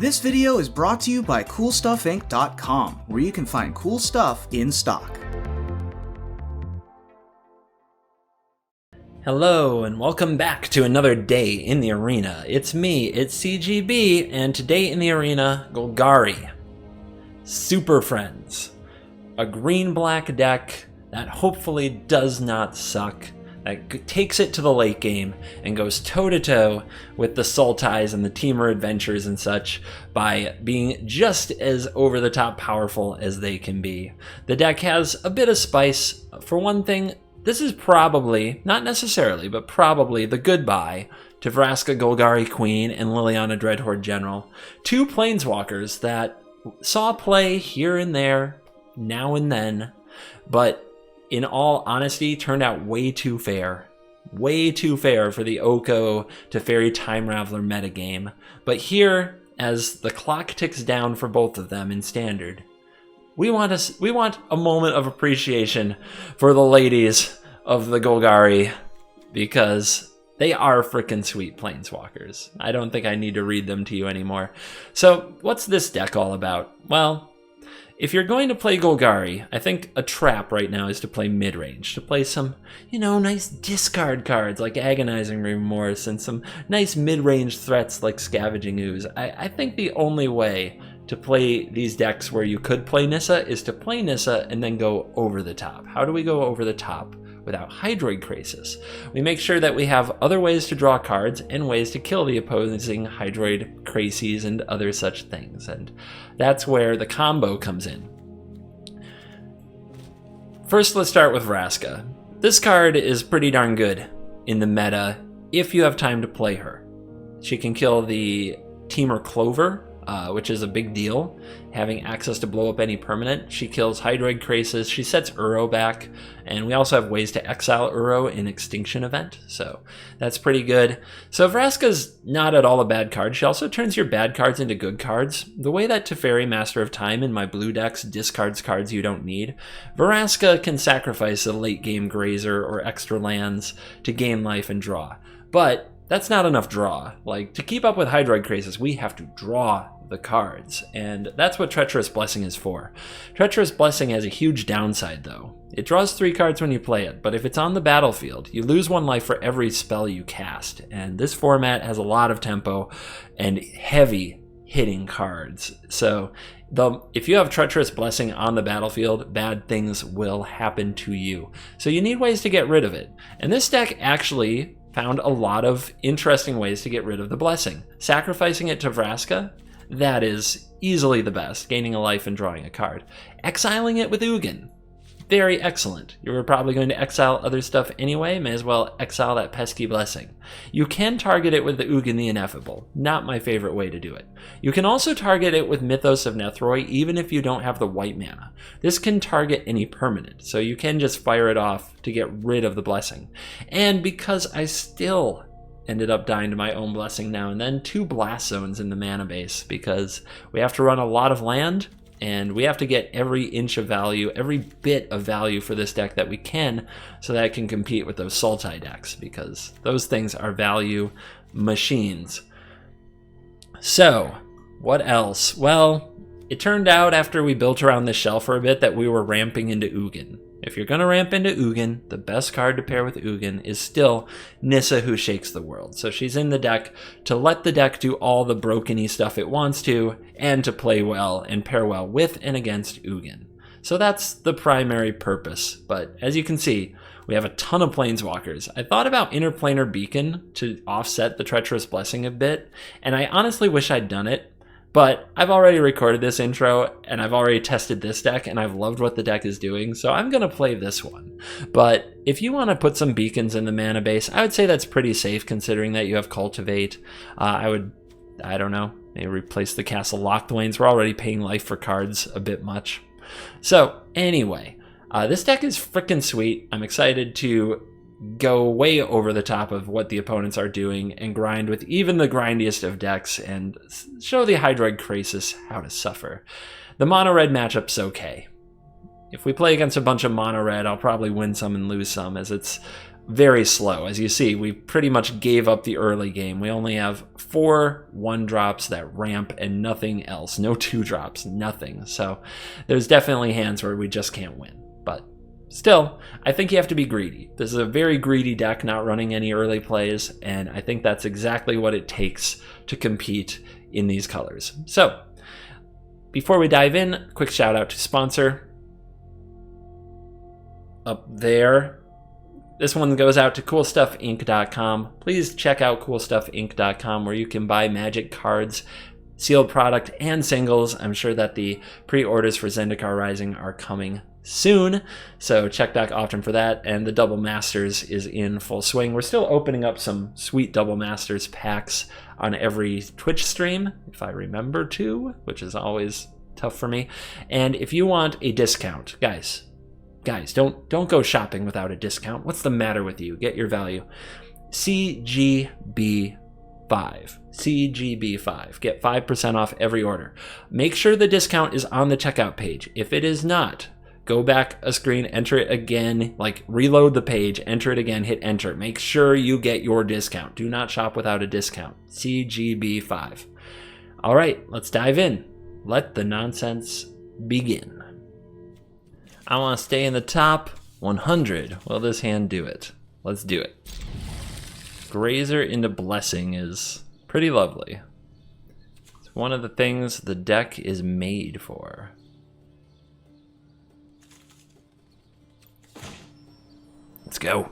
This video is brought to you by CoolStuffInc.com, where you can find cool stuff in stock. Hello and welcome back to another day in the arena. It's me, it's CGB, and today in the arena, Golgari Superfriends. A green-black deck that hopefully does not suck, that takes it to the late game and goes toe-to-toe with the Sultais and the Teamer Adventures and such by being just as over-the-top powerful as they can be. The deck has a bit of spice. For one thing, this is probably, not necessarily, but probably the goodbye to Vraska Golgari Queen and Liliana Dreadhorde General. Two planeswalkers that saw play here and there, now and then, but in all honesty, turned out way too fair. Way too fair for the Oko to Fairy Time Raveler metagame. But here, as the clock ticks down for both of them in Standard, we want a moment of appreciation for the ladies of the Golgari, because they are frickin' sweet planeswalkers. I don't think I need to read them to you anymore. So, what's this deck all about? Well, if you're going to play Golgari, I think a trap right now is to play mid-range, to play some, nice discard cards like Agonizing Remorse and some nice mid-range threats like Scavenging Ooze. I think the only way to play these decks where you could play Nissa is to play Nissa and then go over the top. How do we go over the top without Hydroid Krasis? We make sure that we have other ways to draw cards and ways to kill the opposing Hydroid Krasis and other such things, and that's where the combo comes in. First, let's start with Vraska. This card is pretty darn good in the meta if you have time to play her. She can kill the Teamer Clover, which is a big deal, having access to blow up any permanent. She kills Hydroid Krasis, she sets Uro back, and we also have ways to exile Uro in Extinction Event, so that's pretty good. So Vraska's not at all a bad card. She also turns your bad cards into good cards. The way that Teferi, Master of Time, in my blue decks discards cards you don't need, Vraska can sacrifice a late game Grazer or extra lands to gain life and draw. But that's not enough draw. Like, to keep up with Hydroid Krasis, we have to draw the cards, and that's what Treacherous Blessing is for. Treacherous Blessing has a huge downside, though. It draws 3 cards when you play it, but if it's on the battlefield, you lose 1 life for every spell you cast, and this format has a lot of tempo and heavy hitting cards. So if you have Treacherous Blessing on the battlefield, bad things will happen to you. So you need ways to get rid of it, and this deck actually found a lot of interesting ways to get rid of the Blessing. Sacrificing it to Vraska, that is easily the best, gaining a life and drawing a card. Exiling it with Ugin, very excellent. You were probably going to exile other stuff anyway, may as well exile that pesky Blessing. You can target it with the Ugin the Ineffable, not my favorite way to do it. You can also target it with Mythos of Nethroi, even if you don't have the white mana. This can target any permanent, so you can just fire it off to get rid of the Blessing. And because I still ended up dying to my own Blessing now and then, 2 Blast Zones in the mana base, because we have to run a lot of land, and we have to get every inch of value, every bit of value for this deck that we can, so that it can compete with those Sultai decks, because those things are value machines. So, what else? Well, it turned out after we built around this shell for a bit that we were ramping into Ugin. If you're going to ramp into Ugin, the best card to pair with Ugin is still Nissa, Who Shakes the World. So she's in the deck to let the deck do all the broken-y stuff it wants to, and to play well and pair well with and against Ugin. So that's the primary purpose. But as you can see, we have a ton of planeswalkers. I thought about Interplanar Beacon to offset the Treacherous Blessing a bit, and I honestly wish I'd done it. But I've already recorded this intro, and I've already tested this deck, and I've loved what the deck is doing, so I'm going to play this one. But if you want to put some beacons in the mana base, I would say that's pretty safe, considering that you have Cultivate. I don't know, maybe replace the Castle Locthwains. We're already paying life for cards a bit much. So, anyway, this deck is freaking sweet. I'm excited to go way over the top of what the opponents are doing and grind with even the grindiest of decks and show the Hydroid Krasis how to suffer. The mono-red matchup's okay. If we play against a bunch of mono-red, I'll probably win some and lose some, as it's very slow. As you see, we pretty much gave up the early game. We only have 4 1-drops that ramp and nothing else. No 2-drops, nothing. So there's definitely hands where we just can't win. But still, I think you have to be greedy. This is a very greedy deck, not running any early plays, and I think that's exactly what it takes to compete in these colors. So before we dive in, quick shout out to sponsor. Up there. This one goes out to CoolStuffInc.com. Please check out CoolStuffInc.com where you can buy Magic cards, sealed product, and singles. I'm sure that the pre-orders for Zendikar Rising are coming soon, so check back often for that. And the Double Masters is in full swing. We're still opening up some sweet Double Masters packs on every Twitch stream, if I remember to, which is always tough for me. And if you want a discount, guys, don't go shopping without a discount. What's the matter with you? Get your value. CGB5. CGB5. Get 5% off every order. Make sure the discount is on the checkout page. If it is not, go back a screen, enter it again, like reload the page, enter it again, hit enter. Make sure you get your discount. Do not shop without a discount. CGB5. All right, let's dive in. Let the nonsense begin. I want to stay in the top 100. Will this hand do it? Let's do it. Grazer into Blessing is pretty lovely. It's one of the things the deck is made for. Let's go.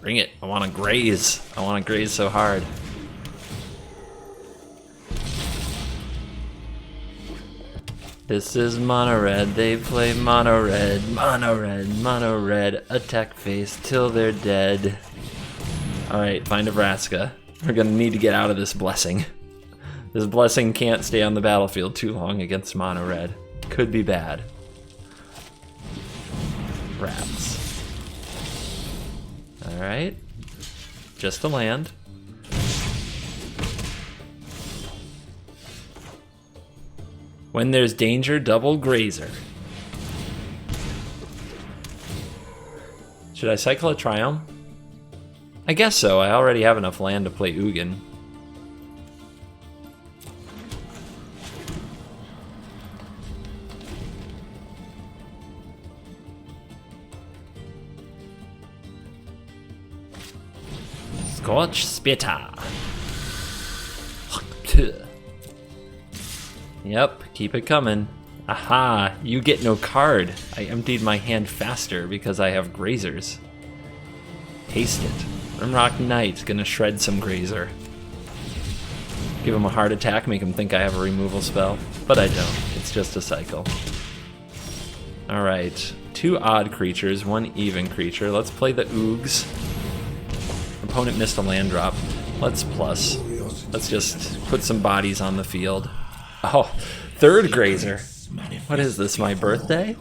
Bring it. I want to graze. I want to graze so hard. This is mono red, they play mono red, mono red, mono red, attack face till they're dead. Alright, find a Vraska. We're gonna need to get out of this Blessing. This Blessing can't stay on the battlefield too long against mono red. Could be bad. Rats. Alright. Just a land. When there's danger, double Grazer. Should I cycle a Triumph? I guess so. I already have enough land to play Ugin. Scorch Spitter. Yep, keep it coming. Aha, you get no card. I emptied my hand faster because I have Grazers. Taste it. Rimrock Knight's gonna shred some Grazer. Give him a heart attack, make him think I have a removal spell. But I don't, it's just a cycle. Alright, 2 odd creatures, 1 even creature. Let's play the Oogs. Opponent missed a land drop. Let's plus. Let's just put some bodies on the field. Oh, 3rd Grazer. What is this, my birthday?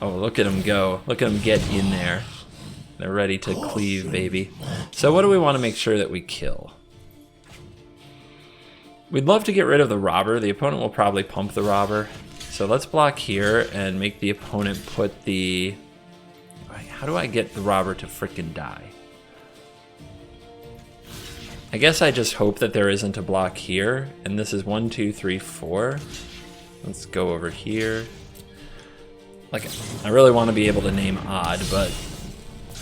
Oh, look at him go. Look at him get in there. They're ready to cleave, baby. So what do we want to make sure that we kill? We'd love to get rid of the Robber. The opponent will probably pump the Robber. So let's block here and make the opponent put the... How do I get the Robber to frickin' die? I guess I just hope that there isn't a block here, and this is 1, 2, 3, 4. Let's go over here. Like, I really want to be able to name odd, but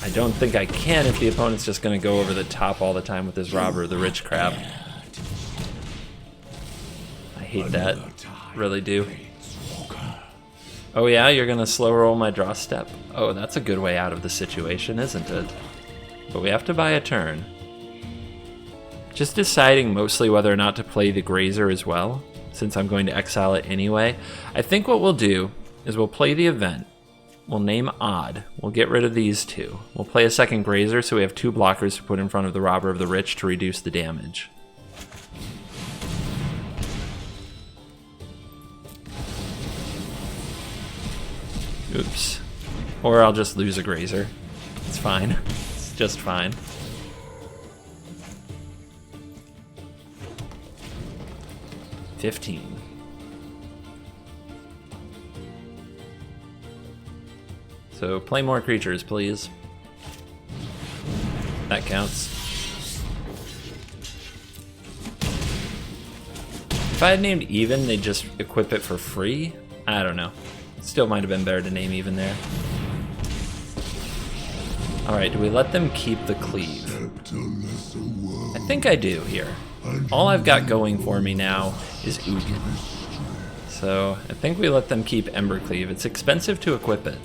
I don't think I can if the opponent's just going to go over the top all the time with his Robber, the rich crap. I hate that. Really do. Oh yeah, you're going to slow roll my draw step? Oh, that's a good way out of the situation, isn't it? But we have to buy a turn. Just deciding mostly whether or not to play the Grazer as well, since I'm going to exile it anyway. I think what we'll do is we'll play the event. We'll name odd. We'll get rid of these 2. We'll play a second Grazer so we have 2 blockers to put in front of the Robber of the Rich to reduce the damage. Oops. Or I'll just lose a Grazer. It's fine. It's just fine. $15. So play more creatures, please. That counts. If I had named Even, they'd just equip it for free? I don't know. Still might have been better to name Even there. Alright, do we let them keep the Cleave? I think I do here. All I've got going for me now is Ugin. So I think we let them keep Embercleave. It's expensive to equip it.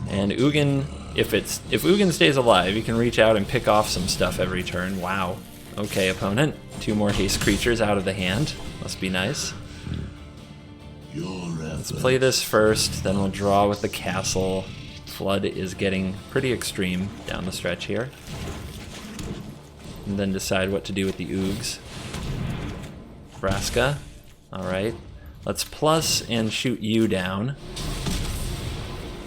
And Ugin, if Ugin stays alive, you can reach out and pick off some stuff every turn. Wow. Okay, opponent. 2 more haste creatures out of the hand. Must be nice. Let's play this first, then we'll draw with the castle. Flood is getting pretty extreme down the stretch here. And then decide what to do with the Oogs. Vraska. Alright. Let's plus and shoot you down.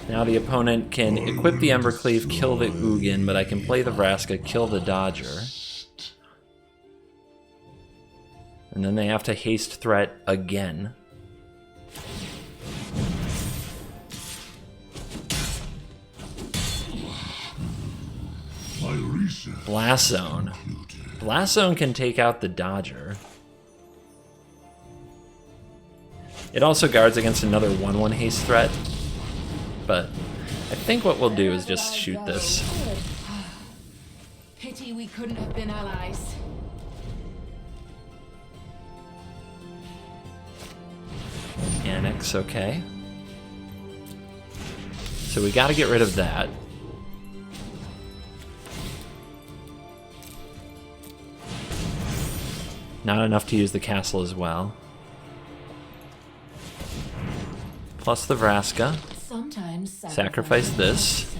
Now the opponent can equip the Embercleave, kill the Ugin, but I can play the Vraska, kill the Dodger. And then they have to haste threat again. Blast Zone. Blast Zone can take out the Dodger. It also guards against another 1/1 haste threat. But I think what we'll do is just shoot this. Pity we couldn't have been allies. Annex, okay. So we gotta get rid of that. Not enough to use the castle as well. Plus the Vraska. Sometimes Sacrifice this.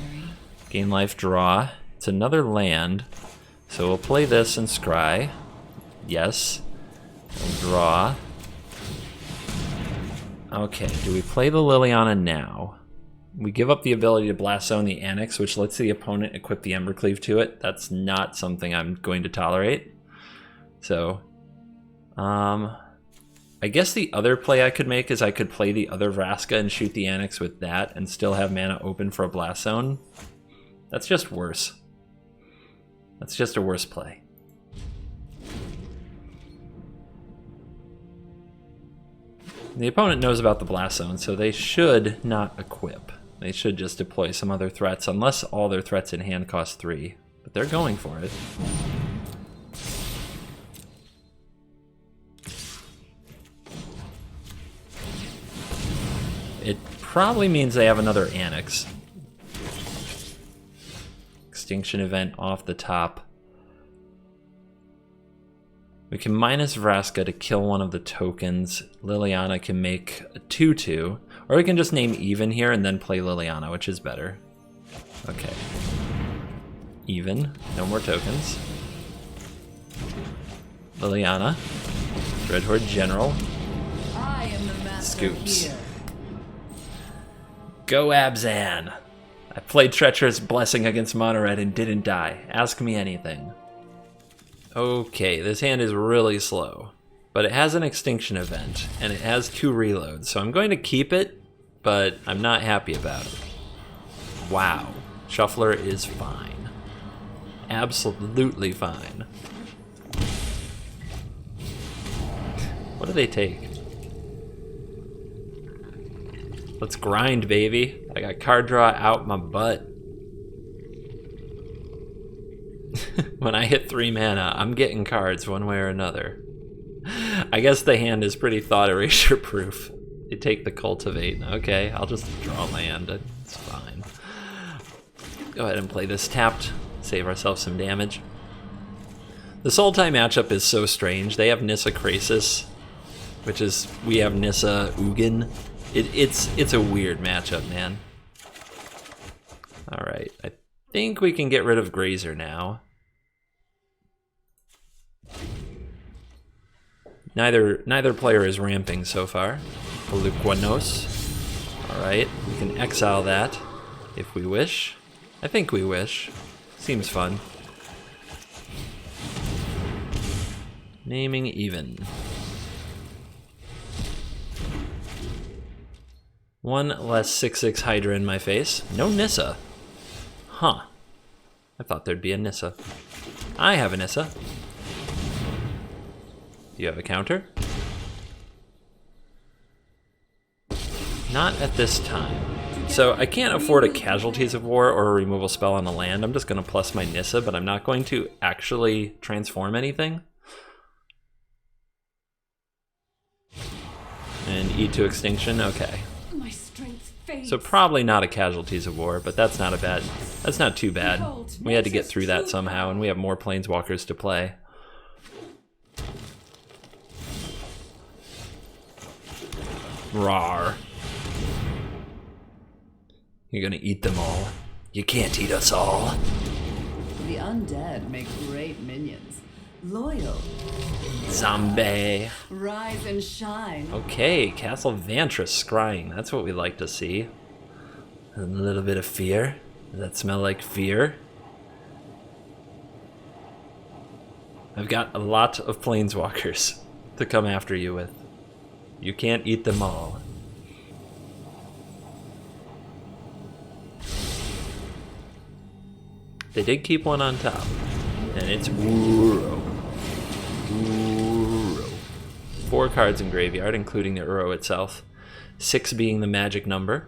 Gain life, draw. It's another land. So we'll play this and scry. Yes. We'll draw. Okay, do we play the Liliana now? We give up the ability to Blast Zone the Annex, which lets the opponent equip the Embercleave to it. That's not something I'm going to tolerate. So, I guess the other play I could make is I could play the other Vraska and shoot the Annex with that and still have mana open for a Blast Zone. That's just worse. That's just a worse play. The opponent knows about the Blast Zone, so they should not equip. They should just deploy some other threats, unless all their threats in hand cost 3. But they're going for it. It probably means they have another Annex. Extinction event off the top. We can minus Vraska to kill one of the tokens. Liliana can make a 2/2. Or we can just name Even here and then play Liliana, which is better. Okay. Even. No more tokens. Liliana. Dreadhorde General. I am the master Scoops. here. Go Abzan! I played Treacherous Blessing against Mono Red and didn't die. Ask me anything. Okay, this hand is really slow, but it has an extinction event, and it has 2 reloads, so I'm going to keep it, but I'm not happy about it. Wow, Shuffler is fine. Absolutely fine. What do they take? Let's grind, baby. I got card draw out my butt. When I hit 3 mana, I'm getting cards one way or another. I guess the hand is pretty thought erasure proof. They take the Cultivate. Okay, I'll just draw land. It's fine. Go ahead and play this tapped. Save ourselves some damage. The Sultai matchup is so strange. They have Nissa Krasis, which is, we have Nissa Ugin. It's a weird matchup, man. Alright, I think we can get rid of Grazer now. Neither player is ramping so far. Peluquanos. Alright, we can exile that if we wish. I think we wish. Seems fun. Naming Even. One less 6/6 Hydra in my face. No Nissa. Huh. I thought there'd be a Nissa. I have a Nissa. Do you have a counter? Not at this time. So I can't afford a Casualties of War or a removal spell on a land. I'm just going to plus my Nissa, but I'm not going to actually transform anything. And eat to extinction, okay. My strength fades. So probably not a Casualties of War, but that's not too bad. We had to get through that somehow, and we have more Planeswalkers to play. Rawr. You're gonna eat them all. You can't eat us all. The undead make great minions. Loyal. Zombie. Rise and shine. Okay, Castle Vantress scrying. That's what we like to see. A little bit of fear. Does that smell like fear? I've got a lot of Planeswalkers to come after you with. You can't eat them all. They did keep one on top, and it's Uro. Uro. 4 cards in graveyard, including the Uro itself. 6 being the magic number.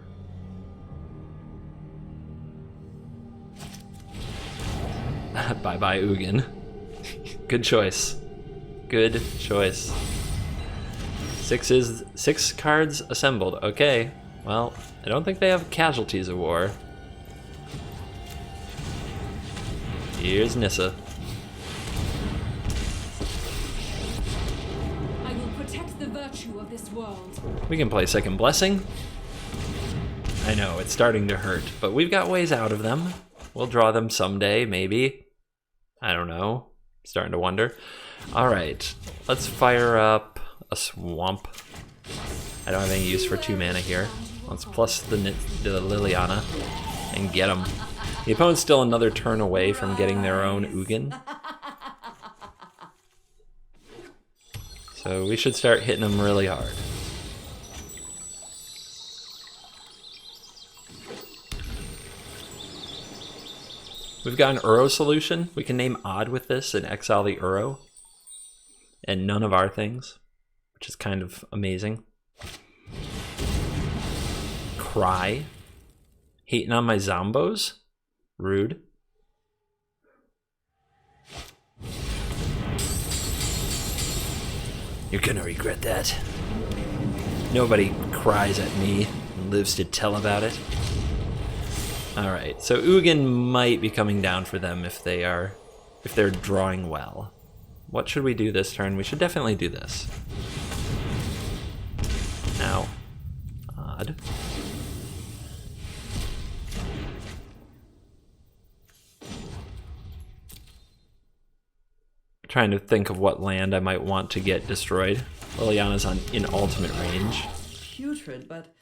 Bye-bye, Ugin. Good choice. Good choice. 6 cards assembled. Okay, well, I don't think they have Casualties of War. Here's Nissa. I will protect the virtue of this world. We can play Second Blessing. I know, it's starting to hurt, but we've got ways out of them. We'll draw them someday, maybe. I don't know. Starting to wonder. Alright, let's fire up a Swamp. I don't have any use for 2 mana here. Let's plus the Liliana and get them. The opponent's still another turn away from getting their own Ugin. So we should start hitting them really hard. We've got an Uro solution. We can name Odd with this and exile the Uro. And none of our things, which is kind of amazing. Cry. Hating on my Zombos. Rude. You're gonna regret that. Nobody cries at me and lives to tell about it. Alright, so Ugin might be coming down for them if they're drawing well. What should we do this turn? We should definitely do this. Now, Odd. Trying to think of what land I might want to get destroyed. Liliana's in ultimate range. Putrid, but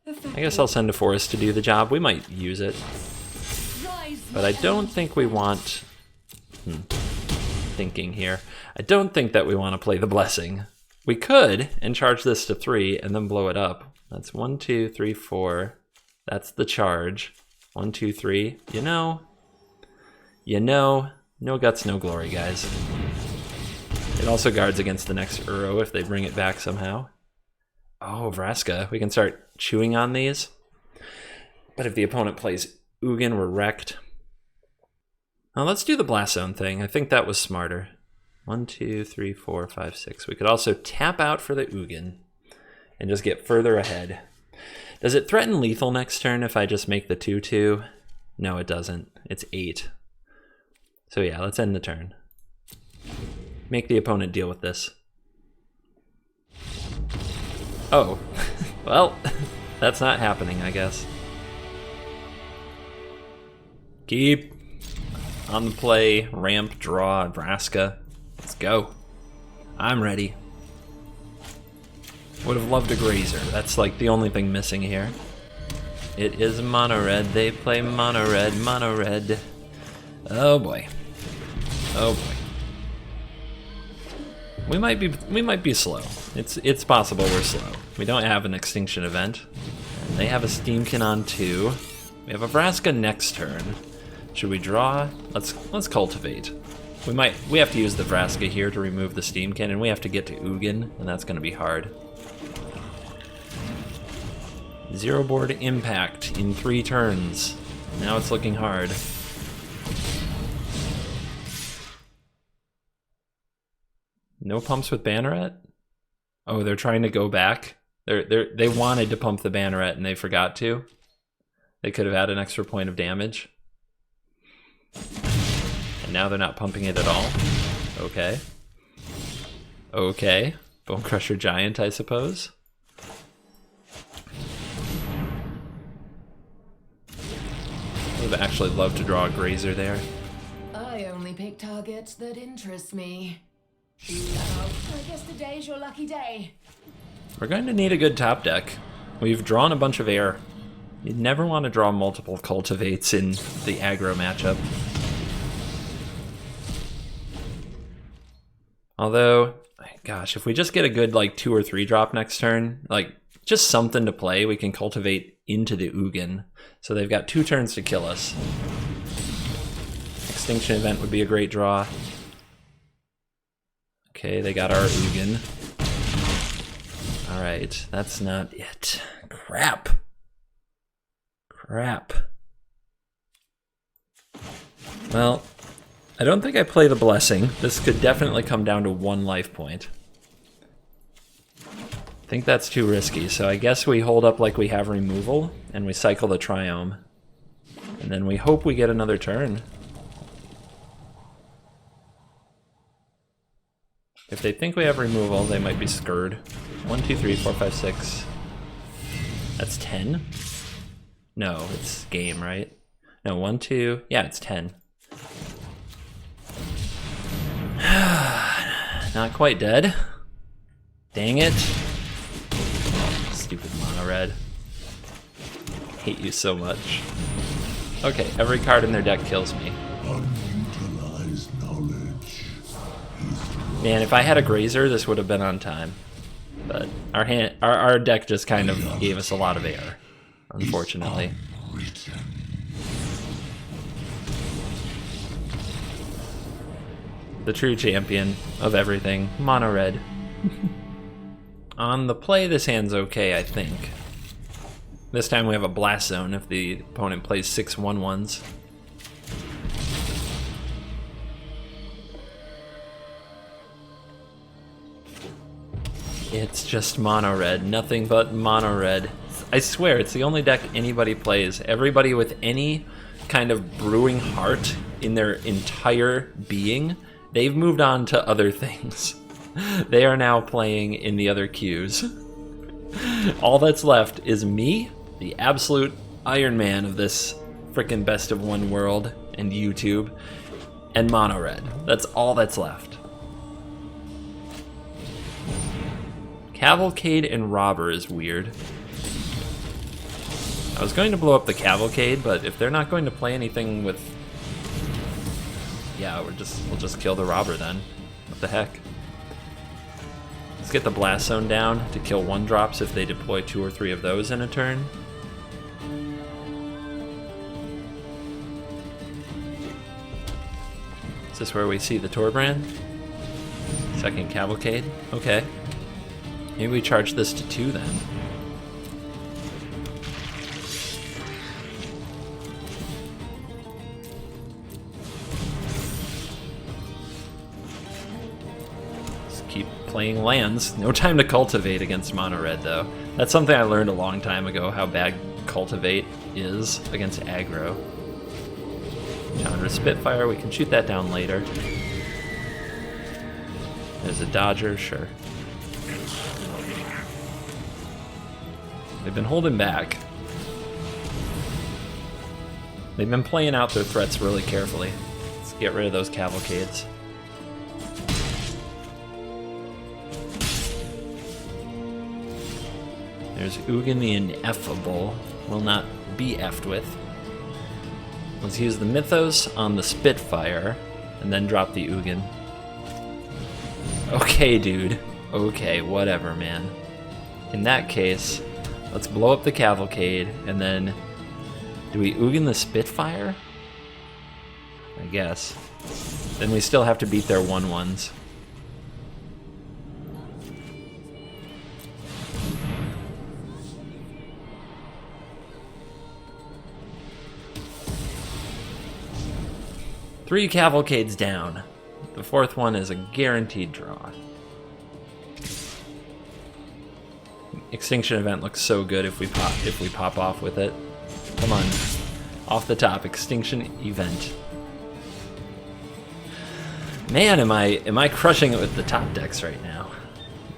effective. I guess I'll send a forest to do the job. We might use it. But I don't think we want... Thinking here. I don't think that we want to play the Blessing. We could, and charge this to 3, and then blow it up. That's 1, 2, 3, 4. That's the charge. 1, 2, 3. You know, no guts, no glory, guys. It also guards against the next Uro if they bring it back somehow. Oh, Vraska. We can start chewing on these. But if the opponent plays Ugin, we're wrecked. Now let's do the Blast Zone thing. I think that was smarter. 1, 2, 3, 4, 5, 6. We could also tap out for the Ugin and just get further ahead. Does it threaten lethal next turn if I just make the 2/2? No, it doesn't. It's 8. So yeah, let's end the turn. Make the opponent deal with this. Oh, well, that's not happening, I guess. Keep on the play, ramp, draw, Vraska. Let's go. I'm ready. Would have loved a Grazer. That's like the only thing missing here. It is mono red. They play mono red, mono red. Oh boy. Oh boy. We might be slow. It's possible we're slow. We don't have an extinction event. And They have a Steamkin on 2. We have a Vraska next turn. Should we draw? Let's cultivate. We have to use the Vraska here to remove the Steamkin, and we have to get to Ugin, and that's gonna be hard. 0 board impact in 3 turns. Now it's looking hard. No pumps with Banneret? Oh, they're trying to go back. They wanted to pump the Banneret and they forgot to. They could have had an extra point of damage. And now they're not pumping it at all. Okay. Okay. Bone Crusher Giant, I suppose. I would have actually loved to draw a Grazer there. I only pick targets that interest me. Oh, I guess today's your lucky day. We're going to need a good top deck. We've drawn a bunch of air. You'd never want to draw multiple cultivates in the aggro matchup. Although, gosh, if we just get a good like 2 or 3 drop next turn, like just something to play, we can cultivate into the Ugin. So they've got 2 turns to kill us. Extinction Event would be a great draw. Okay, they got our Ugin. Alright, that's not it. Crap. Crap. Well, I don't think I play the Blessing. This could definitely come down to 1 life point. I think that's too risky, so I guess we hold up like we have removal, and we cycle the Triome. And then we hope we get another turn. If they think we have removal, they might be scurred. 1, 2, 3, 4, 5, 6. That's 10? No, it's game, right? No, 1, 2. Yeah, it's 10. Not quite dead. Dang it. Stupid mono red. Hate you so much. Okay, every card in their deck kills me. Unutilized knowledge. Man, if I had a Grazer, this would have been on time. But our deck just kind of gave us a lot of air, unfortunately. The true champion of everything, mono red. On the play, this hand's okay, I think. This time we have a Blast Zone if the opponent plays 6 1/1s. It's just mono red, nothing but mono red. I swear, it's the only deck anybody plays. Everybody with any kind of brewing heart in their entire being, they've moved on to other things. They are now playing in the other queues. All that's left is me, the absolute Iron Man of this frickin' best of one world and YouTube, and mono red. That's all that's left. Cavalcade and Robber is weird. I was going to blow up the Cavalcade, but if they're not going to play anything with... Yeah, we'll just kill the Robber then. What the heck? Let's get the Blast Zone down to kill 1-drops if they deploy 2 or 3 of those in a turn. Is this where we see the Torbrand? Second Cavalcade? Okay. Maybe we charge this to 2 then. Just keep playing lands. No time to cultivate against mono red though. That's something I learned a long time ago, how bad cultivate is against aggro. Chandra Spitfire, we can shoot that down later. There's a Dodger, sure. They've been holding back. They've been playing out their threats really carefully. Let's get rid of those Cavalcades. There's Ugin the Ineffable. Will not be effed with. Let's use the Mythos on the Spitfire, and then drop the Ugin. Okay, dude. Okay, whatever, man. In that case, Let's blow up the cavalcade, and then do we Ugin the Spitfire? I guess. Then we still have to beat their 1/1s. Three cavalcades down. The fourth one is a guaranteed draw. Extinction event looks so good if we pop off with it. Come on. Off the top, extinction event. Man, am I crushing it with the top decks right now.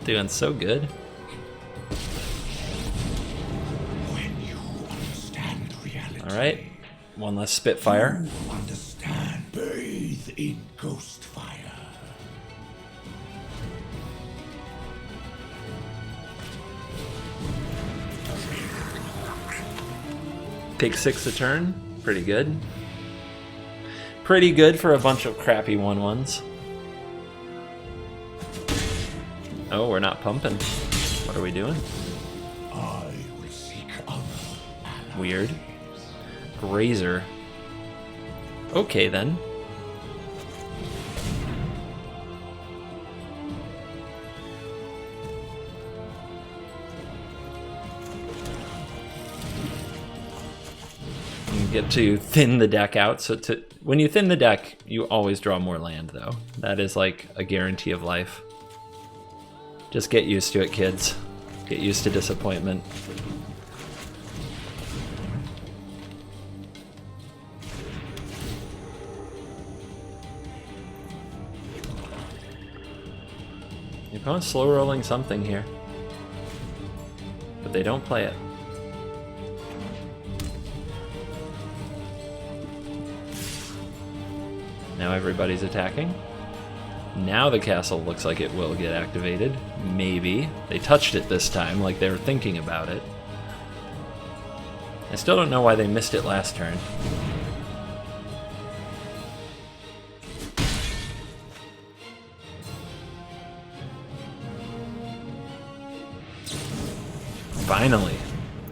Doing so good. When you understand reality, Alright. One less Spitfire. you understand. Bathe in ghost fire. Take 6 a turn. Pretty good. Pretty good for a bunch of crappy 1/1s. Oh, we're not pumping. What are we doing? I will seek other allies. Weird. Grazer. Okay then. You get to thin the deck out. So when you thin the deck, you always draw more land though. That is like a guarantee of life. Just get used to it, kids. Get used to disappointment. The opponent's slow rolling something here. But they don't play it. Now everybody's attacking. Now the castle looks like it will get activated. Maybe. They touched it this time, like they were thinking about it. I still don't know why they missed it last turn. Finally.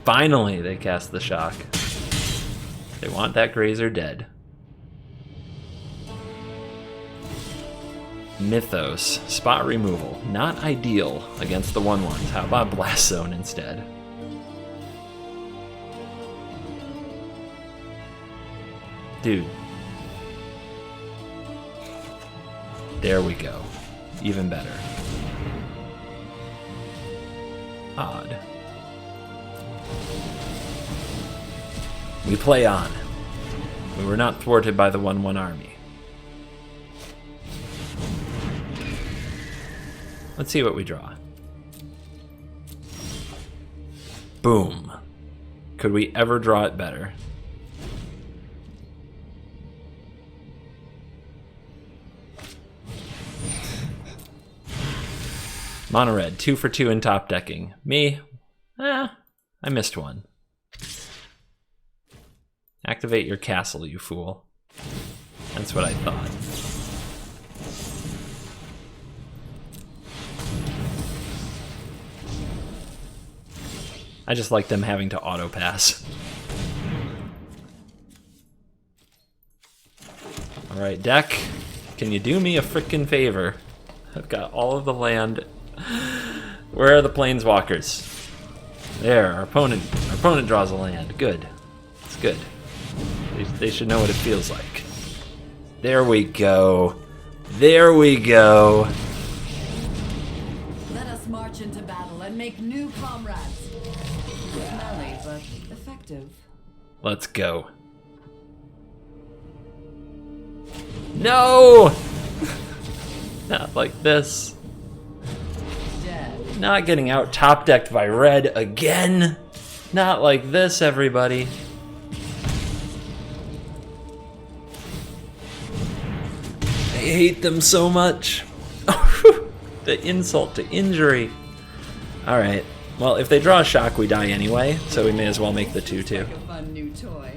Finally they cast the shock. They want that Grazer dead. Mythos. Spot removal. Not ideal against the 1/1s. How about Blast Zone instead? Dude. There we go. Even better. Odd. We play on. We were not thwarted by the 1/1 army. Let's see what we draw. Boom. Could we ever draw it better? Mono red, 2 for 2 in top decking. Me? I missed one. Activate your castle, you fool. That's what I thought. I just like them having to auto pass. Alright, deck. Can you do me a frickin' favor? I've got all of the land. Where are the planeswalkers? There, our opponent draws a land. Good. It's good. They should know what it feels like. There we go. There we go. Let us march into battle and make new comrades. Smelly, but effective. Let's go. No! Not like this. Dead. Not getting out top decked by red again. Not like this, everybody. I hate them so much. The insult to injury. Alright. Well, if they draw a shock, we die anyway, so we may as well make the 2/2. Like a fun new toy.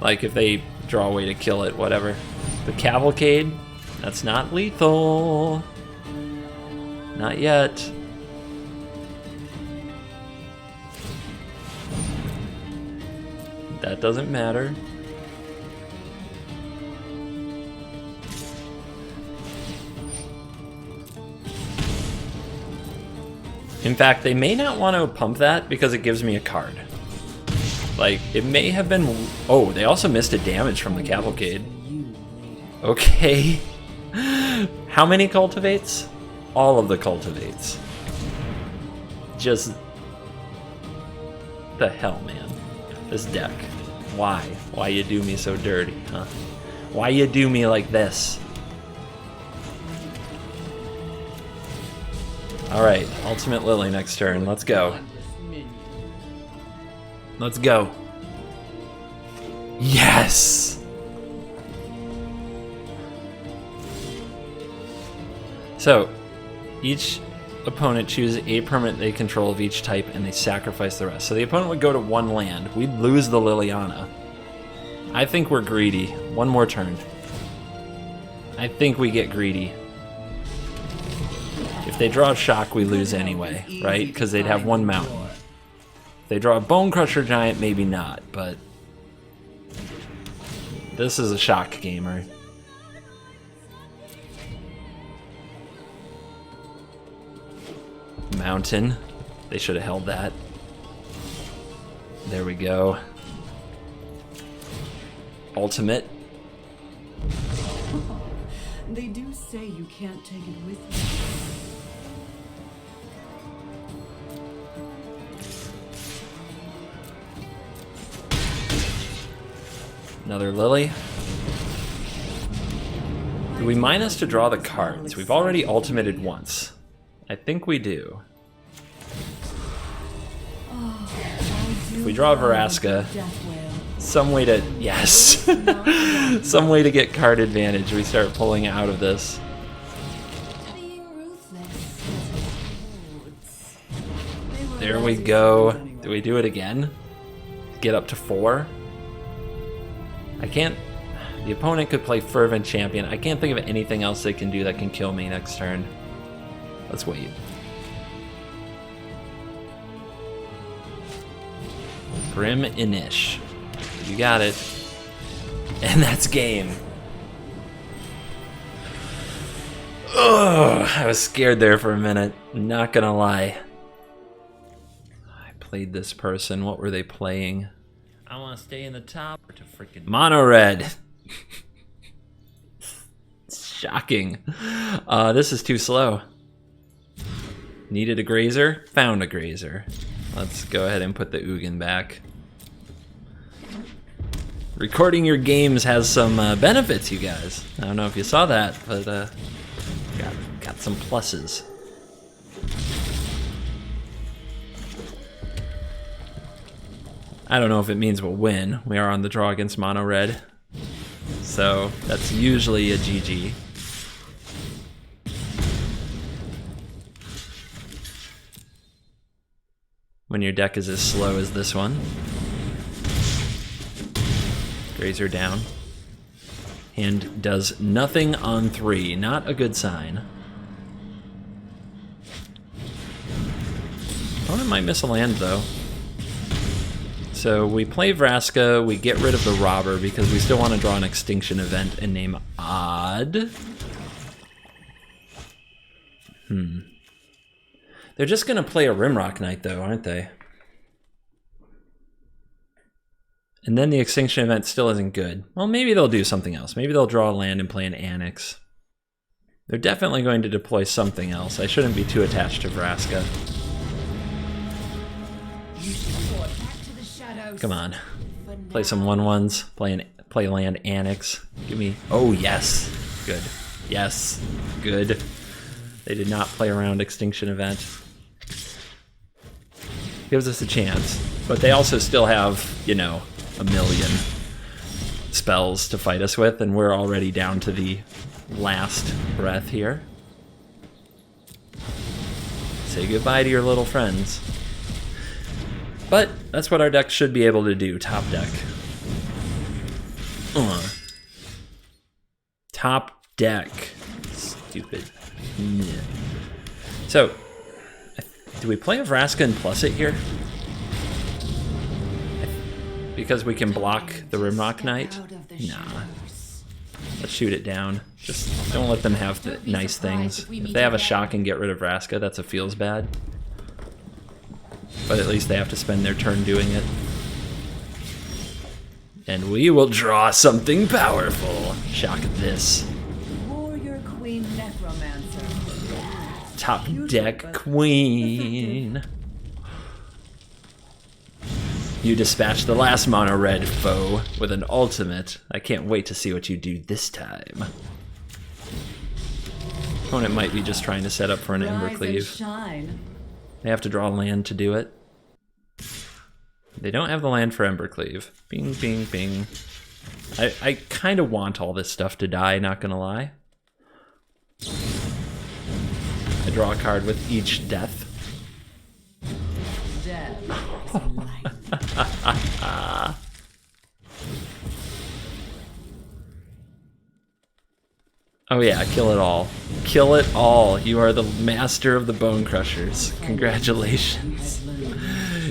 Like, if they draw a way to kill it, whatever. The Cavalcade, that's not lethal. Not yet. That doesn't matter. In fact, they may not want to pump that because it gives me a card. Like, it may have been... Oh, they also missed a damage from the Cavalcade. Okay. How many cultivates? All of the cultivates. Just... the hell, man. This deck. Why? Why you do me so dirty, huh? Why you do me like this? Alright, Ultimate Lily next turn. Let's go. Let's go. Yes! So, each opponent chooses a permanent they control of each type and they sacrifice the rest. So the opponent would go to 1 land. We'd lose the Liliana. I think we're greedy. 1 more turn. I think we get greedy. If they draw a shock, we lose anyway, right? Because they'd have 1 mountain. If they draw a Bone Crusher Giant, maybe not, but... this is a shock gamer. Mountain. They should have held that. There we go. Ultimate. They do say you can't take it with you. Another Lily. Do we minus to draw the cards? We've already ultimated once. I think we do. If we draw Vraska, some way to... yes! Some way to get card advantage. We start pulling out of this. There we go. Do we do it again? Get up to 4? I can't... the opponent could play Fervent Champion. I can't think of anything else they can do that can kill me next turn. Let's wait. Grim Inish. You got it. And that's game. Ugh, I was scared there for a minute. Not gonna lie. I played this person. What were they playing? I want to stay in the top. To freaking mono red. Shocking. This is too slow. Needed a grazer? Found a grazer. Let's go ahead and put the Ugin back. Recording your games has some benefits, you guys. I don't know if you saw that, but got some pluses. I don't know if it means we'll win. We are on the draw against mono red, so that's usually a GG. When your deck is as slow as this one. Grazer down. Hand does nothing on 3. Not a good sign. Opponent might miss a land though. So we play Vraska, we get rid of the Robber because we still want to draw an Extinction event and name Odd. They're just going to play a Rimrock Knight though, aren't they? And then the Extinction event still isn't good. Well, maybe they'll do something else. Maybe they'll draw a land and play an Annex. They're definitely going to deploy something else. I shouldn't be too attached to Vraska. Come on. Play some 1/1s. Play land Annex. Give me... oh, yes. Good. Yes. Good. They did not play around Extinction event. Gives us a chance. But they also still have, you know, a million spells to fight us with, and we're already down to the last breath here. Say goodbye to your little friends. But that's what our deck should be able to do. Top deck. Top deck. Stupid. Yeah. So, do we play a Vraska and plus it here? Because we can block the Rimrock Knight? Nah. Let's shoot it down. Just don't let them have the nice things. If they have a shock and get rid of Vraska, that's a feels bad. But at least they have to spend their turn doing it. And we will draw something powerful. Shock this. Warrior Queen Necromancer. Top deck queen. You dispatched the last mono red foe with an ultimate. I can't wait to see what you do this time. Opponent might be just trying to set up for an Embercleave. They have to draw land to do it. They don't have the land for Embercleave. Bing, bing, bing. I kind of want all this stuff to die, not gonna lie. I draw a card with each death. Oh yeah, kill it all. Kill it all. You are the master of the Bone Crushers. Congratulations.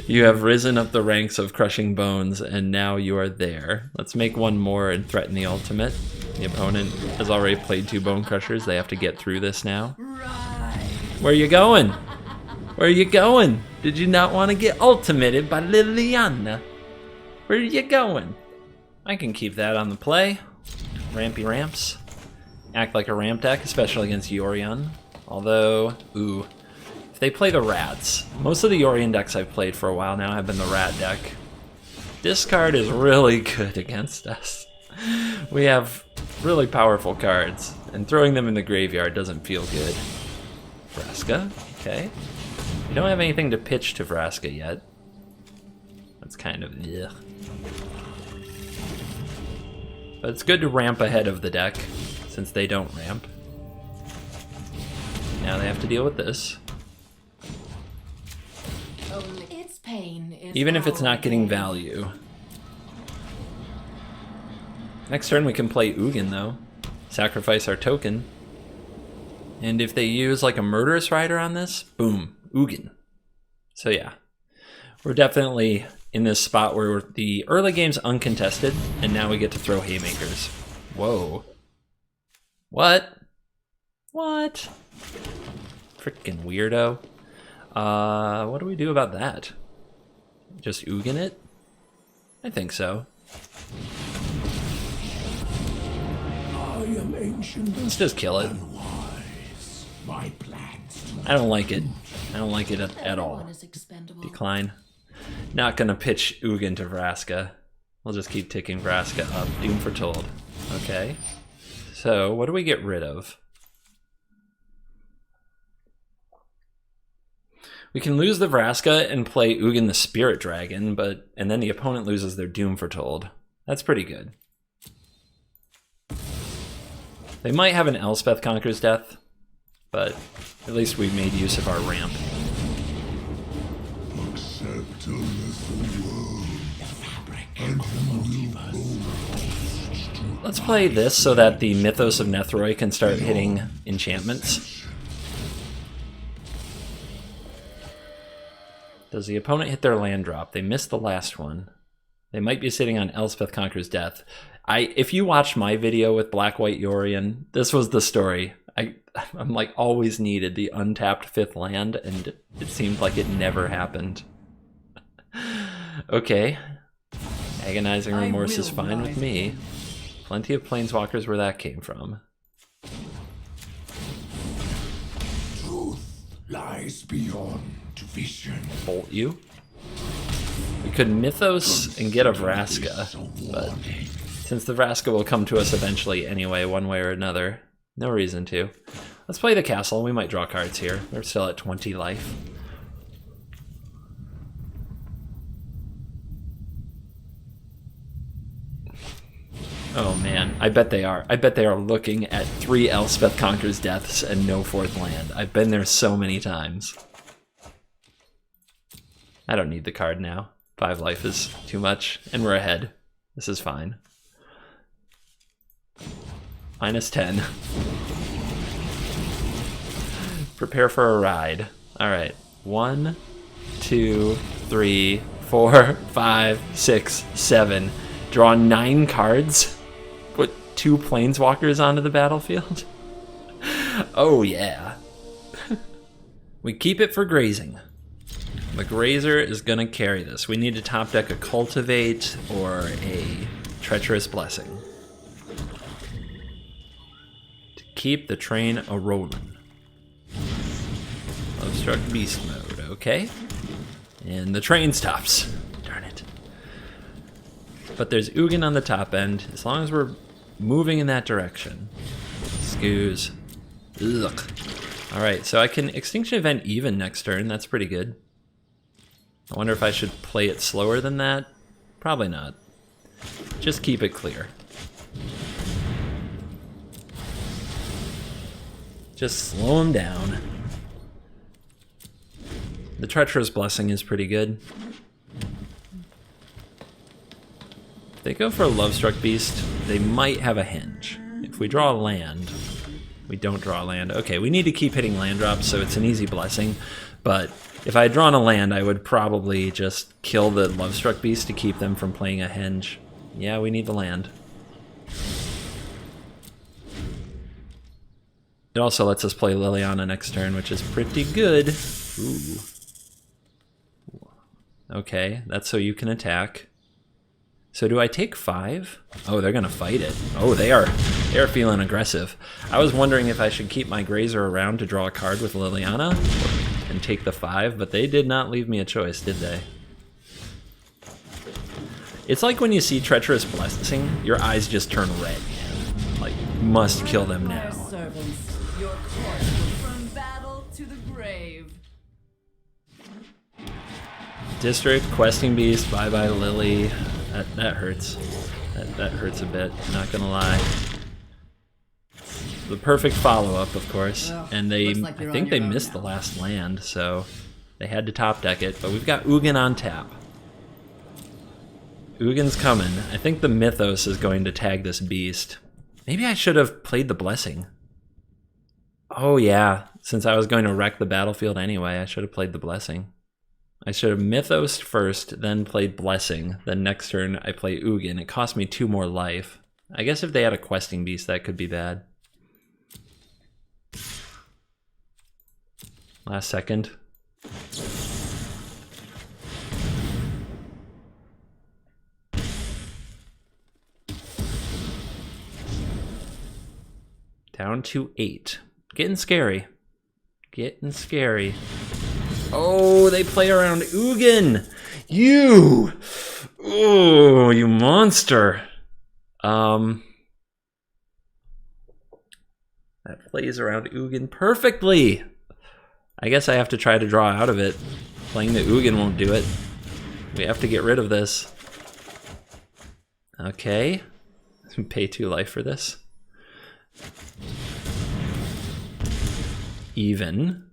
You have risen up the ranks of crushing bones, and now you are there. Let's make one more and threaten the ultimate. The opponent has already played 2 Bone Crushers. They have to get through this now. Where are you going? Where are you going? Did you not want to get ultimated by Liliana? Where are you going? I can keep that on the play. Rampy ramps. Act like a ramp deck, especially against Yorion. Although, ooh. If they play the rats, most of the Yorion decks I've played for a while now have been the rat deck. This card is really good against us. We have really powerful cards, and throwing them in the graveyard doesn't feel good. Vraska, okay. We don't have anything to pitch to Vraska yet. That's kind of ugh. But it's good to ramp ahead of the deck, since they don't ramp. Now they have to deal with this. Its pain is Even if it's not getting value. Next turn we can play Ugin though. Sacrifice our token. And if they use like a Murderous Rider on this, boom, Ugin. So yeah, we're definitely in this spot where the early game's uncontested, and now we get to throw haymakers. Whoa. What? What? Freaking weirdo. What do we do about that? Just Ugin it? I think so. I am ancient. Let's just kill it. Unwise. My plans. I don't like it. I don't like it at all. Decline. Not gonna pitch Ugin to Vraska. We'll just keep ticking Vraska up. Doom Foretold. Okay. So, what do we get rid of? We can lose the Vraska and play Ugin the Spirit Dragon, and then the opponent loses their Doom Foretold. That's pretty good. They might have an Elspeth Conquers Death, but at least we made use of our ramp. Let's play this so that the Mythos of Nethroi can start hitting enchantments. Does the opponent hit their land drop? They missed the last one. They might be sitting on Elspeth Conquers Death. If you watched my video with Black White Yorion, this was the story. I'm like always needed the untapped 5th land, and it seemed like it never happened. Okay. Agonizing Remorse is fine with me. Plenty of Planeswalkers where that came from. Truth lies beyond vision. Bolt you. We could Mythos and get a Vraska, but since the Vraska will come to us eventually anyway, one way or another, no reason to. Let's play the castle. We might draw cards here. We're still at 20 life. Oh man, I bet they are. I bet they are looking at 3 Elspeth Conquers Deaths and no 4th land. I've been there so many times. I don't need the card now. 5 life is too much, and we're ahead. This is fine. -10. Prepare for a ride. Alright. 1, 2, 3, 4, 5, 6, 7. Draw 9 cards. Put 2 planeswalkers onto the battlefield. Oh yeah. We keep it for grazing. The Grazer is going to carry this. We need to top deck a Cultivate or a Treacherous Blessing to keep the train a-rolling. Lovestruck Beast mode, okay. And the train stops. Darn it. But there's Ugin on the top end, as long as we're moving in that direction. Scoos. Ugh. Alright, so I can Extinction Event even next turn, that's pretty good. I wonder if I should play it slower than that? Probably not. Just keep it clear. Just slow him down. The Treacherous Blessing is pretty good. If they go for a Lovestruck Beast, they might have a Hinge. If we draw a land, we don't draw a land. Okay, we need to keep hitting land drops, so it's an easy blessing. But if I had drawn a land, I would probably just kill the Lovestruck Beast to keep them from playing a Henge. Yeah, we need the land. It also lets us play Liliana next turn, which is pretty good. Ooh. Okay, that's so you can attack. So do I take 5? Oh, they're gonna fight it. Oh, they're feeling aggressive. I was wondering if I should keep my Grazer around to draw a card with Liliana and take the 5, but they did not leave me a choice, did they? It's like when you see Treacherous Blessing, your eyes just turn red. Like, must kill them now. Servants, your course will from battle to the grave. District, Questing Beast, bye-bye Lily. That hurts. That hurts a bit, not gonna lie. The perfect follow-up, of course. Well, And they, like I think they missed the last land, so they had to top deck it. But we've got Ugin on tap. Ugin's coming. I think the Mythos is going to tag this beast. Maybe I should have played the Blessing. Oh yeah, since I was going to wreck the battlefield anyway, I should have played the Blessing. I should have Mythos first, then played Blessing. Then next turn I play Ugin. It cost me 2 more life. I guess if they had a Questing Beast, that could be bad. Last second. Down to 8. Getting scary. Getting scary. Oh, they play around Ugin! You! Oh, you monster! That plays around Ugin perfectly! I guess I have to try to draw out of it. Playing the Ugin won't do it. We have to get rid of this. Okay. Pay 2 life for this. Even.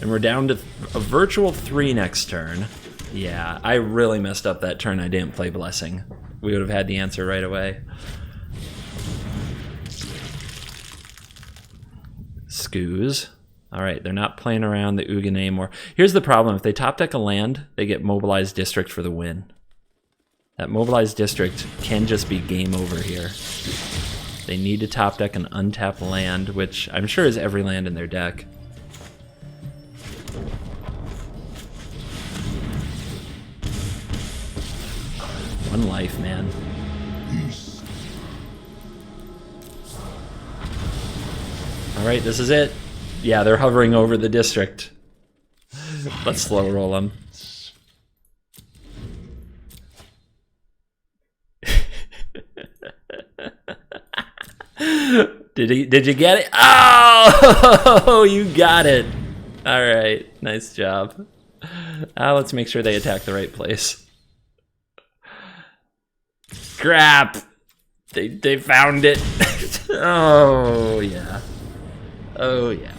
And we're down to a virtual 3 next turn. Yeah, I really messed up that turn I didn't play Blessing. We would have had the answer right away. Scoos. Alright, they're not playing around the Ugin anymore. Here's the problem. If they top deck a land, they get Mobilized District for the win. That Mobilized District can just be game over here. They need to top deck an untapped land, which I'm sure is every land in their deck. One life, man. Alright, this is it. Yeah, they're hovering over the district. Let's slow roll them. Did you get it? Oh, you got it. Alright, nice job. Let's make sure they attack the right place. Crap! They found it. Oh yeah. Oh yeah.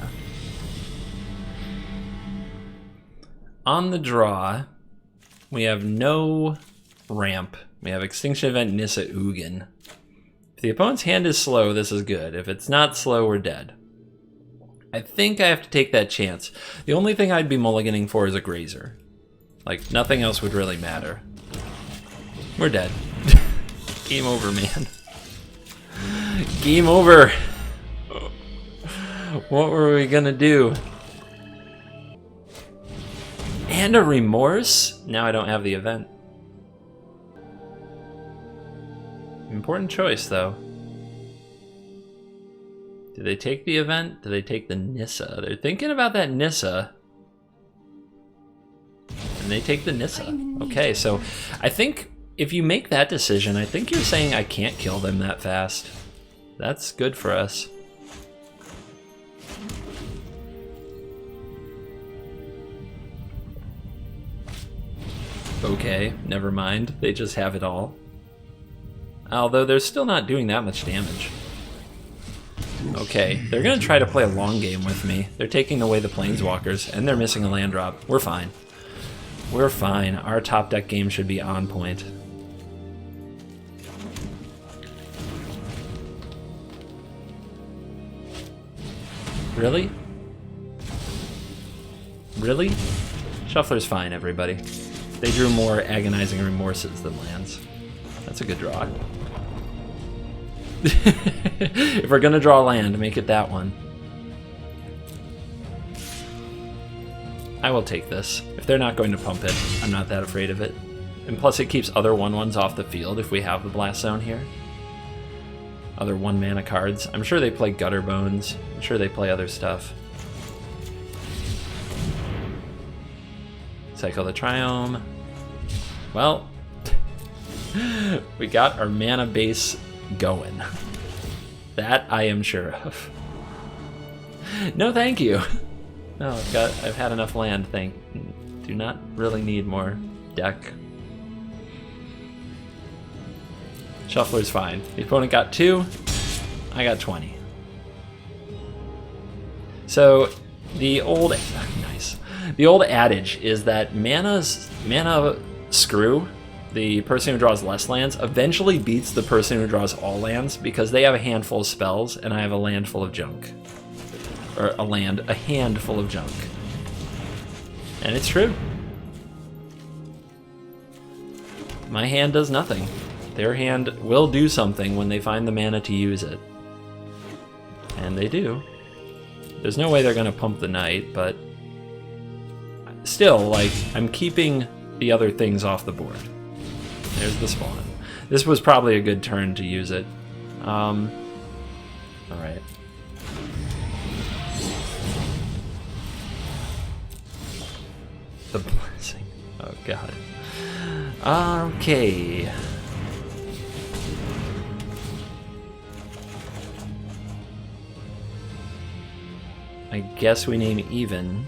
On the draw, we have no ramp. We have Extinction Event Nissa Ugin. If the opponent's hand is slow, this is good. If it's not slow, we're dead. I think I have to take that chance. The only thing I'd be mulliganing for is a Grazer. Like, nothing else would really matter. We're dead. Game over, man. Game over. What were we gonna do? And a remorse? Now I don't have the event. Important choice, though. Do they take the event? Do they take the Nissa? They're thinking about that Nissa. And they take the Nissa. Okay, so I think if you make that decision, I think you're saying I can't kill them that fast. That's good for us. Okay, never mind. They just have it all. Although they're still not doing that much damage. Okay, they're gonna try to play a long game with me. They're taking away the Planeswalkers, and they're missing a land drop. We're fine. We're fine. Our top deck game should be on point. Really? Really? Shuffler's fine, everybody. They drew more Agonizing Remorses than lands. That's a good draw. If we're gonna draw land, make it that one. I will take this. If they're not going to pump it, I'm not that afraid of it. And plus it keeps other 1/1s off the field if we have the Blast Zone here. Other 1-mana cards. I'm sure they play Gutter Bones. I'm sure they play other stuff. Cycle the Triome. Well, we got our mana base going. That I am sure of. No, thank you. No, I've had enough land. Do not really need more deck. Shuffler's fine. The opponent got 2. I got 20. So the old The old adage is that mana screw, the person who draws less lands, eventually beats the person who draws all lands because they have a handful of spells and I have a land full of junk. Or a handful of junk. And it's true. My hand does nothing. Their hand will do something when they find the mana to use it. And they do. There's no way they're gonna pump the knight, but still, like, I'm keeping the other things off the board. There's the spawn. This was probably a good turn to use it. Alright. The blessing. Oh god. Okay. I guess we name even.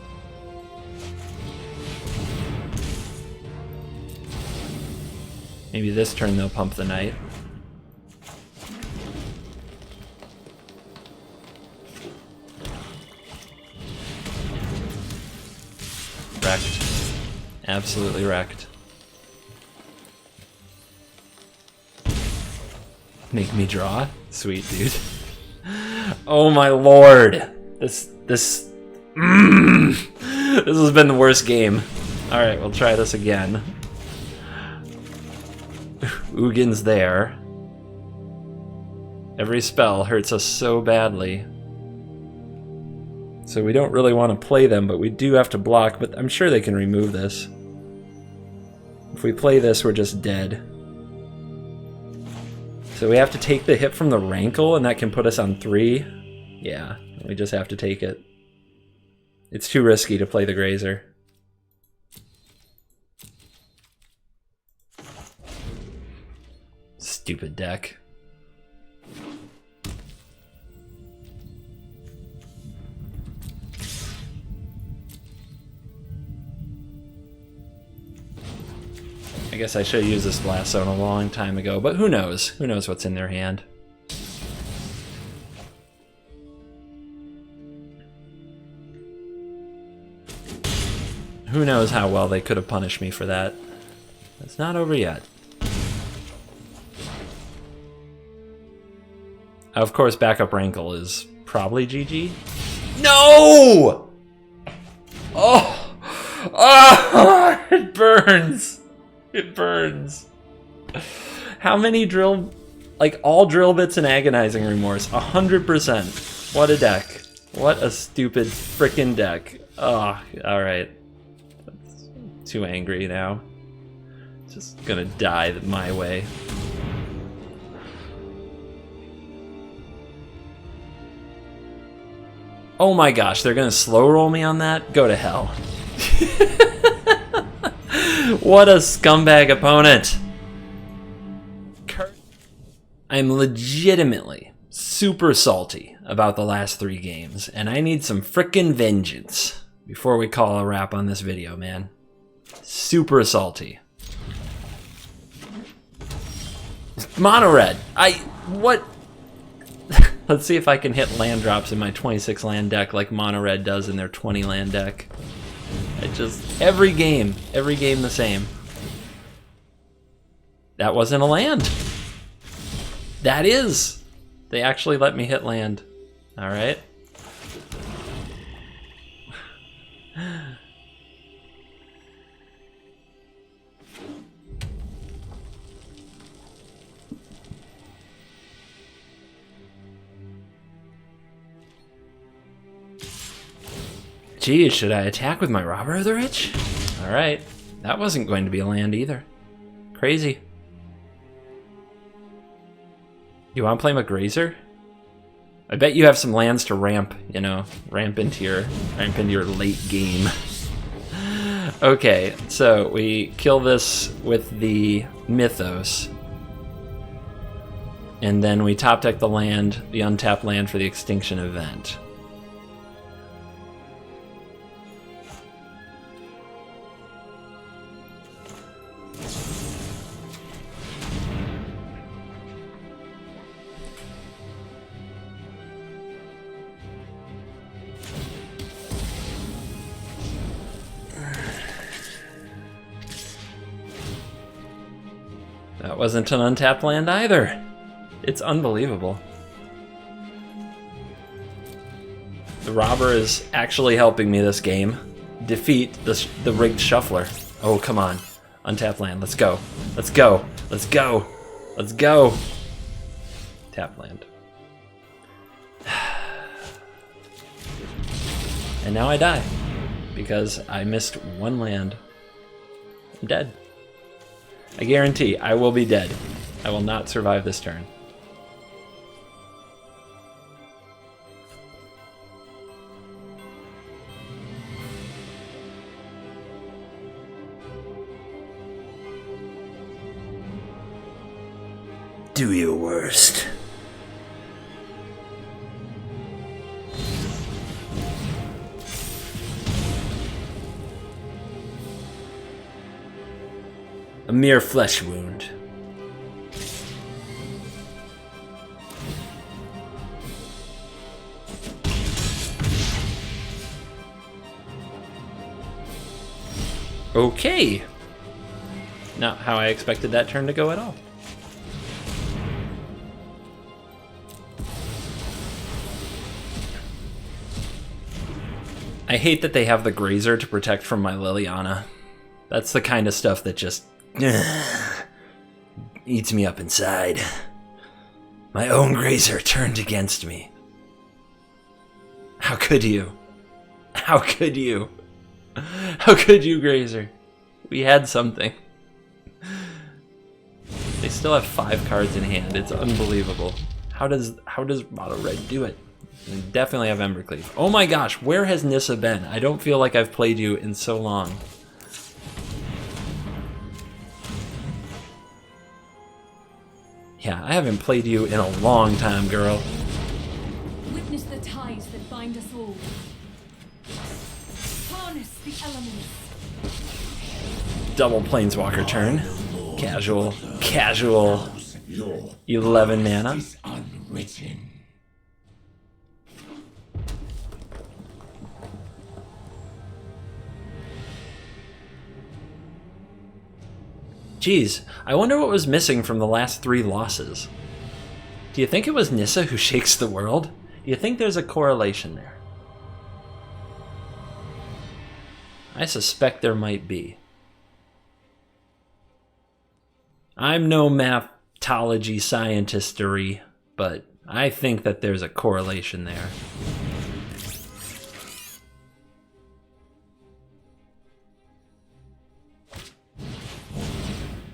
Maybe this turn they'll pump the knight. Wrecked. Absolutely wrecked. Make me draw? Sweet, dude. Oh my lord! This has been the worst game. Alright, we'll try this again. Ugin's there. Every spell hurts us so badly. So we don't really want to play them, but we do have to block, but I'm sure they can remove this. If we play this, we're just dead. So we have to take the hit from the Rankle, and that can put us on 3. Yeah, we just have to take it. It's too risky to play the Grazer. Stupid deck. I guess I should have used this Blast Zone a long time ago, but who knows? Who knows what's in their hand? Who knows how well they could have punished me for that? It's not over yet. Of course, backup Rankle is probably GG. No! Oh! Oh, it burns. It burns. How many drill, like all drill bits and agonizing remorse? 100%. What a deck. What a stupid frickin' deck. Oh, alright. Too angry now. Just gonna die my way. Oh my gosh, they're gonna slow roll me on that? Go to hell. What a scumbag opponent. I'm legitimately super salty about the last 3 games, and I need some frickin' vengeance before we call a wrap on this video, man. Super salty. Mono red. What? Let's see if I can hit land drops in my 26 land deck like mono red does in their 20 land deck. Every game the same. That wasn't a land. That is. They actually let me hit land. All right. Geez, should I attack with my Robber of the Rich? All right. That wasn't going to be a land either. Crazy. You want to play my Grazer? I bet you have some lands to ramp, you know, ramp into your late game. Okay, so we kill this with the Mythos. And then we top deck the land, the untapped land for the extinction event. That wasn't an untapped land either. It's unbelievable. The Robber is actually helping me this game defeat the rigged shuffler. Oh, come on. Untapped land. Let's go. Let's go. Let's go. Let's go. Tap land. And now I die because I missed 1 land. I'm dead. I guarantee I will be dead. I will not survive this turn. Do your worst. A mere flesh wound. Okay. Not how I expected that turn to go at all. I hate that they have the Grazer to protect from my Liliana. That's the kind of stuff that just eats me up inside. My own Grazer turned against me. How could you? How could you? How could you, Grazer? We had something. They still have 5 cards in hand. It's unbelievable. How does Mono Red do it? They definitely have Embercleave. Oh my gosh, where has Nissa been? I don't feel like I've played you in so long. Yeah, I haven't played you in a long time, girl. Witness the ties that bind us all. Harness the elements. Double Planeswalker turn. Casual. 11 mana. Unwritten. Geez, I wonder what was missing from the last 3 losses. Do you think it was Nissa who shakes the world? Do you think there's a correlation there? I suspect there might be. I'm no mathology scientistery, but I think that there's a correlation there.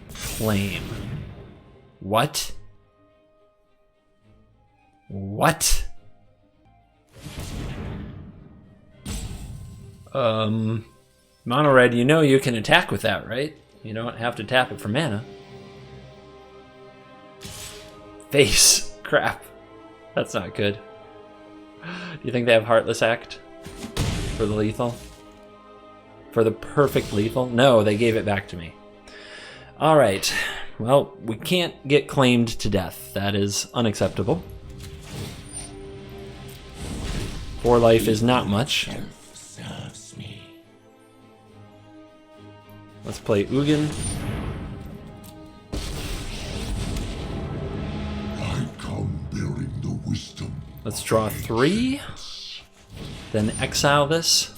Flame. What? What? Mono red, you know you can attack with that, right? You don't have to tap it for mana. Face. Crap. That's not good. Do you think they have Heartless Act for the lethal? For the perfect lethal? No, they gave it back to me. Alright. Well, we can't get claimed to death. That is unacceptable. 4 life is not much. Let's play Ugin. I come bearing the wisdom. Let's draw 3. Then exile this.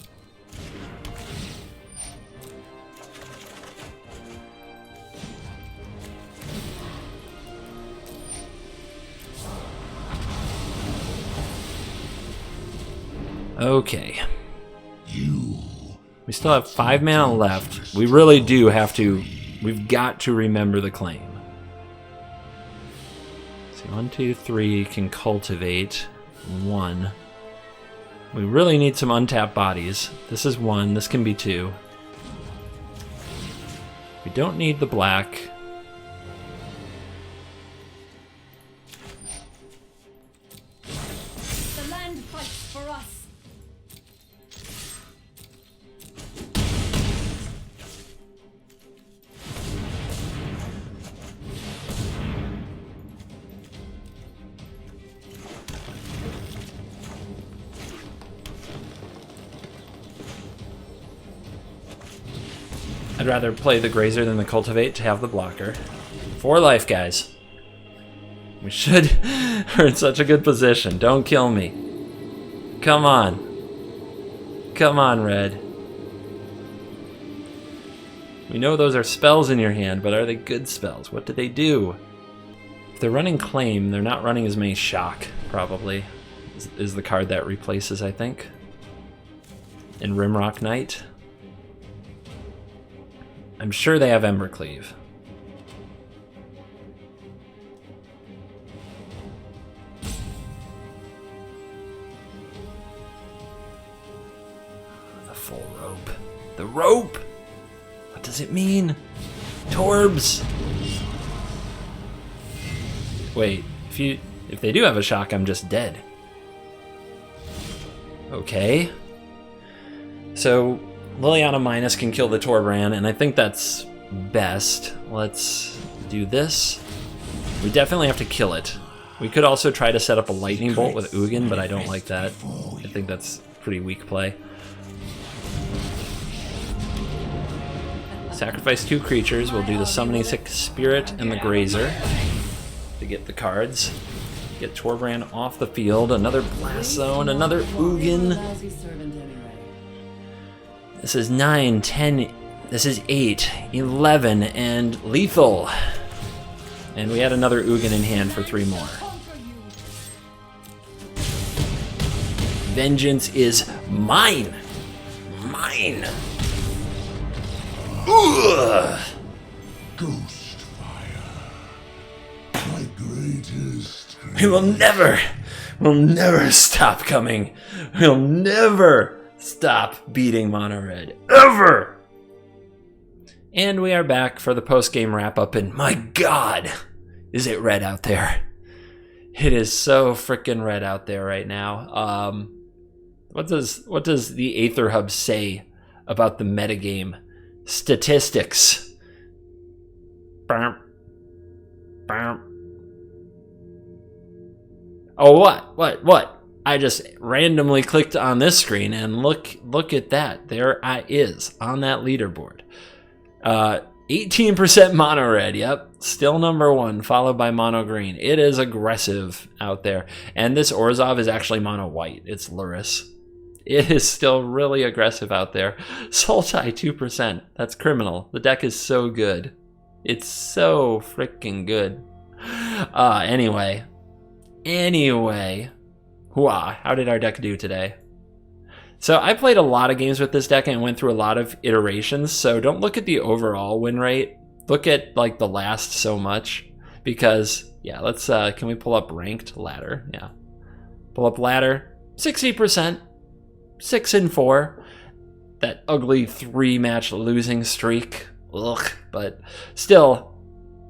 Okay. We still have 5 mana left. We really do have to... We've got to remember the claim. So 1, 2, 3 can cultivate. 1. We really need some untapped bodies. This is 1. This can be 2. We don't need the black. The land fights for us. I'd rather play the Grazer than the Cultivate to have the blocker. 4 life, guys. We should... We're in such a good position. Don't kill me. Come on. Come on, Red. We know those are spells in your hand, but are they good spells? What do they do? If they're running Claim, they're not running as many Shock, probably. Is the card that replaces, I think. In Rimrock Knight. I'm sure they have Embercleave. The full rope. The rope! What does it mean? Torbs! Wait, if they do have a shock, I'm just dead. Okay. So Liliana Minus can kill the Torbran, and I think that's best. Let's do this. We definitely have to kill it. We could also try to set up a lightning bolt with Ugin, but I don't like that. I think that's pretty weak play. Sacrifice 2 creatures. We'll do the Summoning Six Spirit and the Grazer to get the cards. Get Torbran off the field. Another Blast Zone, another Ugin. This is 9, 10, this is 8, 11, and lethal. And we had another Ugin in hand for 3 more. Vengeance is mine. Mine. Ugh. Ghost fire. My greatest. We'll never stop coming. We'll never stop beating Mono Red. Ever! And we are back for the post-game wrap-up, and my god, is it red out there. It is so freaking red out there right now. What does the Aether Hub say about the metagame statistics? Burp. Burp. Oh, what? I just randomly clicked on this screen, and look at that. There I is on that leaderboard. 18% mono red, yep. Still number 1, followed by mono green. It is aggressive out there. And this Orzhov is actually mono white. It's Luris. It is still really aggressive out there. Sultai 2%. That's criminal. The deck is so good. It's so freaking good. Anyway. Hooah, how did our deck do today? So I played a lot of games with this deck and went through a lot of iterations, so don't look at the overall win rate. Look at like the last so much, because yeah, let's can we pull up ranked ladder? Yeah. Pull up ladder. 60%. 6-4. That ugly 3-match losing streak. Ugh, but still,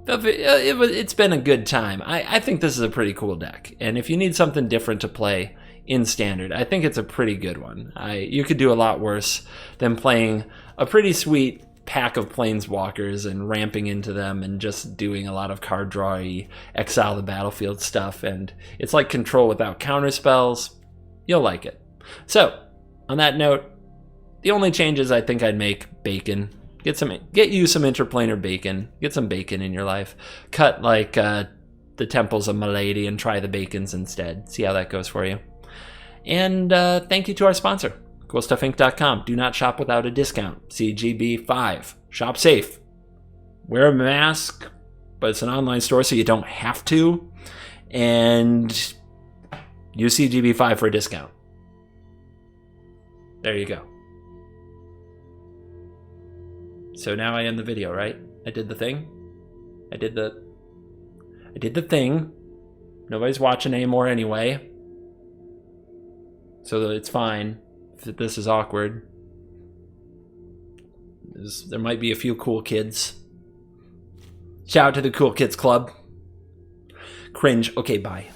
it's been a good time. I think this is a pretty cool deck, and if you need something different to play in Standard, I think it's a pretty good one. You could do a lot worse than playing a pretty sweet pack of Planeswalkers and ramping into them and just doing a lot of card draw-y, exile the battlefield stuff, and it's like Control without counter spells. You'll like it. So, on that note, the only changes I think I'd make: bacon. Get you some interplanar bacon. Get some bacon in your life. Cut like the Temples of Milady and try the bacons instead. See how that goes for you. And thank you to our sponsor, CoolStuffInc.com. Do not shop without a discount. CGB5. Shop safe. Wear a mask, but it's an online store, so you don't have to. And use CGB5 for a discount. There you go. So now I end the video, right? I did the thing. I did the thing. Nobody's watching anymore anyway. So it's fine if this is awkward. There might be a few cool kids. Shout out to the Cool Kids Club. Cringe. Okay, bye.